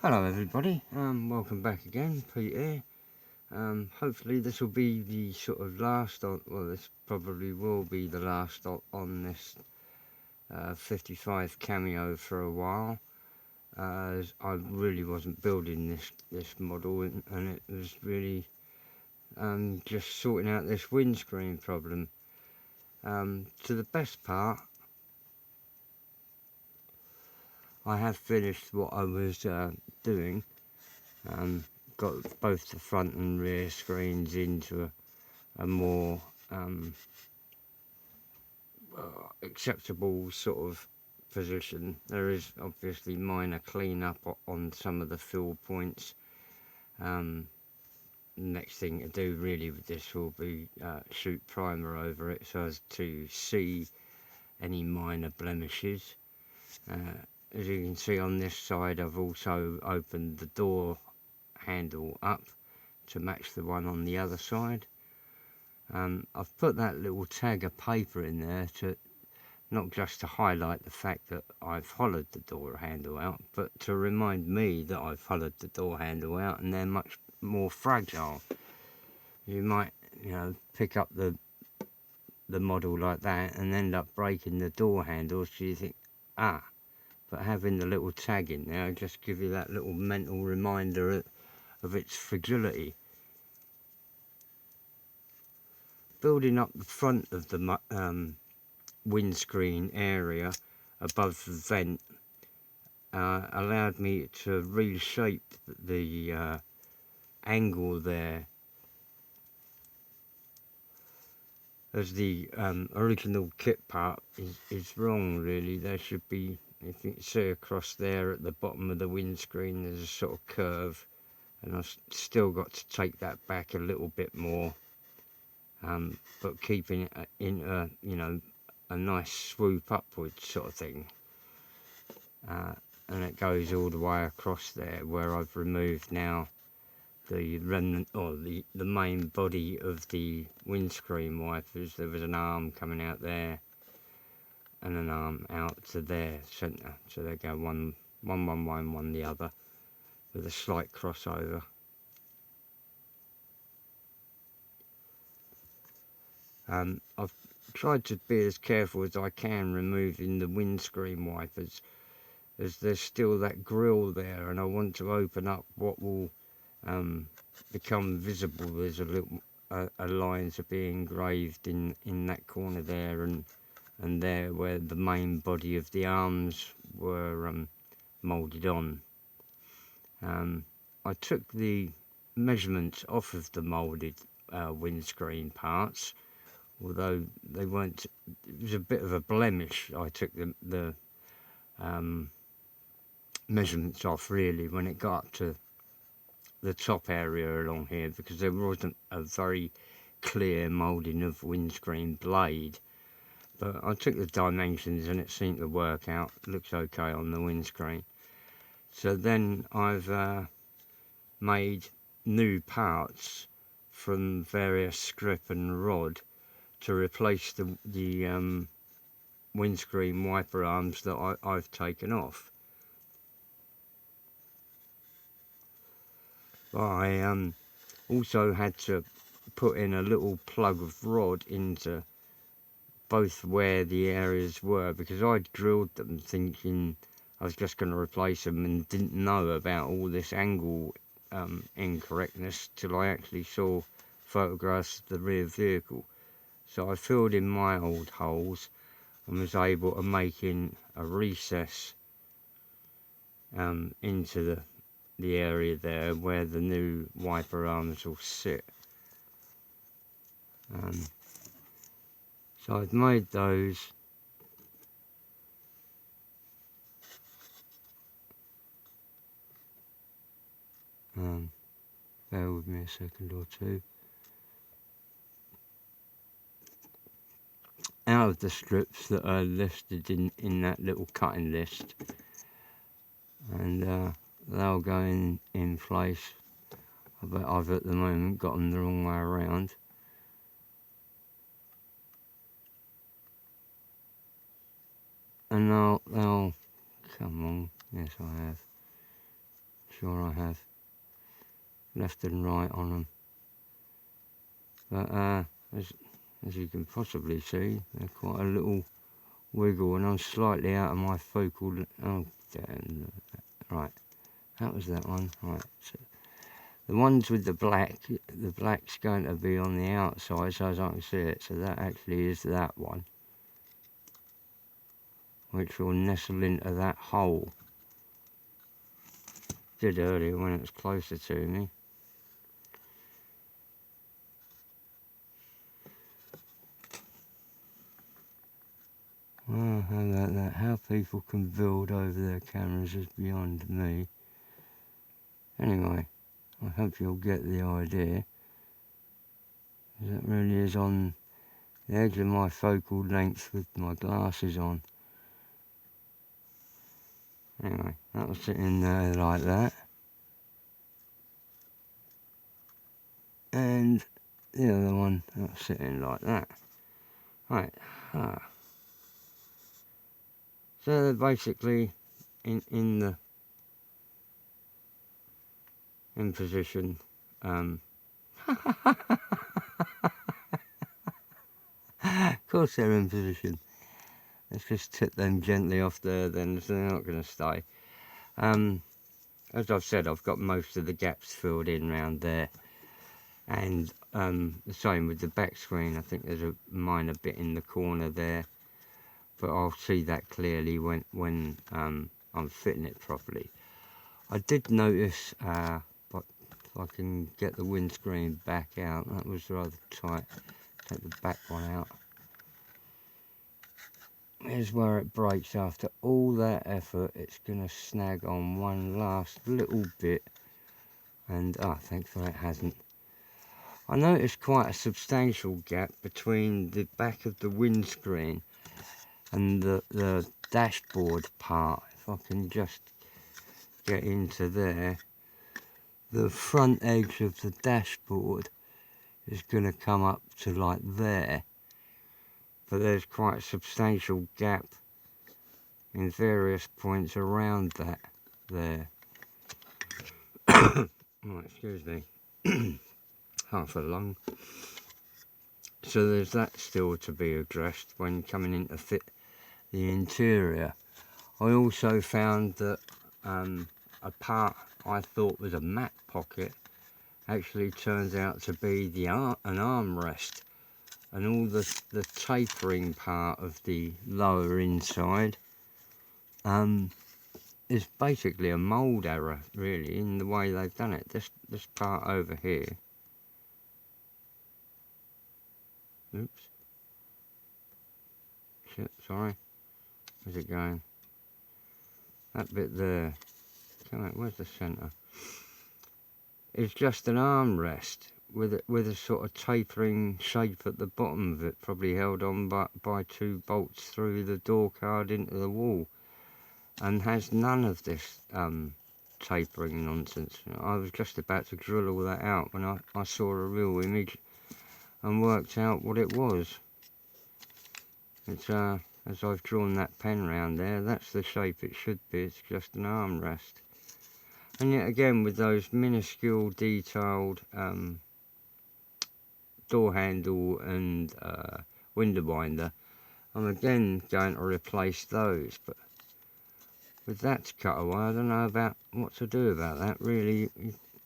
Hello everybody, welcome back again, Pete here. Hopefully this will be the sort of last on, well this probably will be the last on this 55 Cameo for a while, as I really wasn't building this model and it was really just sorting out this windscreen problem. To the best part, I have finished what I was doing. Got both the front and rear screens into a more acceptable sort of position. There is obviously minor clean-up on some of the fill points. Next thing to do really with this will be shoot primer over it so as to see any minor blemishes. As you can see on this side, I've also opened the door handle up to match the one on the other side. I've put that little tag of paper in there to not just to highlight the fact that I've hollowed the door handle out, but to remind me that I've hollowed the door handle out and they're much more fragile. You might, pick up the model like that and end up breaking the door handle, so you think, but having the little tag in there will just give you that little mental reminder of its fragility. Building up the front of the windscreen area above the vent allowed me to reshape the angle there, as the original kit part is wrong really. There should be, if you can see across there at the bottom of the windscreen, there's a sort of curve, and I've still got to take that back a little bit more, but keeping it in a nice swoop upwards sort of thing. And it goes all the way across there, where I've removed now the remnant, or the main body of the windscreen wipers. There was an arm coming out there and an arm out to their centre, so they go one the other, with a slight crossover. I've tried to be as careful as I can removing the windscreen wipers, as there's still that grille there, and I want to open up what will become visible. There's a little lines are being engraved in that corner there and there, where the main body of the arms were moulded on. I took the measurements off of the moulded windscreen parts, although they weren't. It was a bit of a blemish. I took the measurements off really when it got up to the top area along here, because there wasn't a very clear moulding of windscreen blade. But I took the dimensions and it seemed to work out. Looks okay on the windscreen. So then I've made new parts from various strip and rod to replace the windscreen wiper arms that I've taken off. I also had to put in a little plug of rod into both where the areas were, because I'd drilled them thinking I was just going to replace them and didn't know about all this angle incorrectness till I actually saw photographs of the rear vehicle. So I filled in my old holes and was able to make in a recess into the area there where the new wiper arms will sit. So I've made those. Bear with me a second or two. Out of the strips that are listed in that little cutting list, and they'll go in place. I've at the moment got them the wrong way around. And they'll come on. Yes, I have. sure I have. Left and right on them. But as you can possibly see, they're quite a little wiggle, and I'm slightly out of my focal. Oh damn! Right, that was that one. Right, so the ones with the black's going to be on the outside, so as I can see it. So that actually is that one, which will nestle into that hole. Did earlier when it was closer to me. Well, how about that? How people can build over their cameras is beyond me. Anyway, I hope you'll get the idea. That really is on the edge of my focal length with my glasses on. Anyway, that was sitting there like that. And the other one, that was sitting like that. Right. So they're basically in position. Of course they're in position. Let's just tip them gently off there then, so they're not going to stay. As I've said, I've got most of the gaps filled in around there. And the same with the back screen. I think there's a minor bit in the corner there. But I'll see that clearly when I'm fitting it properly. I did notice, but if I can get the windscreen back out, that was rather tight. Take the back one out. Here's where it breaks. After all that effort, it's going to snag on one last little bit, and thankfully it hasn't. I noticed quite a substantial gap between the back of the windscreen and the dashboard part. If I can just get into there, the front edge of the dashboard is going to come up to like there, but there's quite a substantial gap in various points around that there. Oh, excuse me. Half a lung. So there's that still to be addressed when coming in to fit the interior. I also found that a part I thought was a mat pocket actually turns out to be an armrest, and all the tapering part of the lower inside is basically a mould error, really, in the way they've done it. This part over here, oops, shit, sorry, where's it going? That bit there, come on, where's the centre? It's just an armrest with a sort of tapering shape at the bottom of it, probably held on by two bolts through the door card into the wall, and has none of this tapering nonsense. I was just about to drill all that out when I saw a real image and worked out what it was. It's as I've drawn that pen round there, that's the shape it should be. It's just an armrest. And yet again, with those minuscule detailed door handle and window winder, I'm again going to replace those. But with that cut away, I don't know about what to do about that. Really,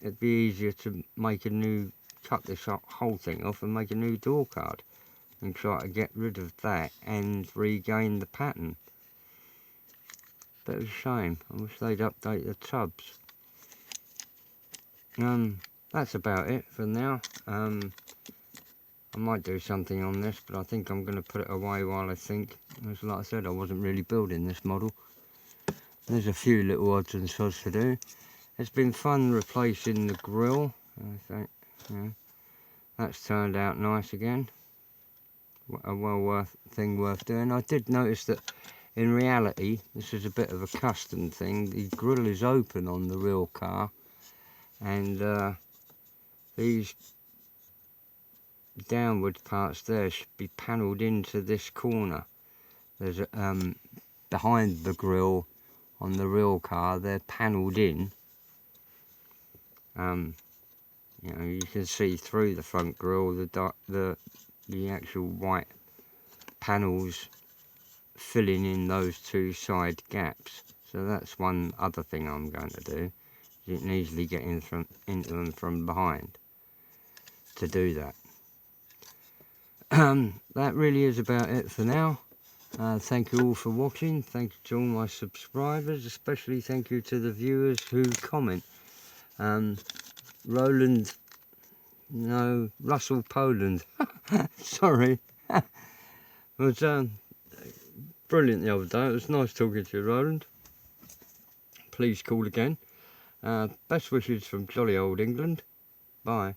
it'd be easier to make a new, cut this whole thing off and make a new door card and try to get rid of that and regain the pattern. But it's a shame. I wish they'd update the tubs. That's about it for now. I might do something on this, but I think I'm going to put it away while I think. As like I said, I wasn't really building this model. There's a few little odds and sods to do. It's been fun replacing the grille. I think, yeah, that's turned out nice again. A thing worth doing. I did notice that in reality, this is a bit of a custom thing. The grille is open on the real car, and these downward parts there should be panelled into this corner. There's behind the grille on the real car, they're panelled in, You know, you can see through the front grille the actual white panels filling in those two side gaps. So that's one other thing I'm going to do. You can easily get into them from behind to do that. That really is about it for now. Thank you all for watching. Thank you to all my subscribers, especially thank you to the viewers who comment. Roland, no, Russell Poland, sorry. It was brilliant the other day. It was nice talking to you, Roland. Please call again. Best wishes from jolly old England. Bye.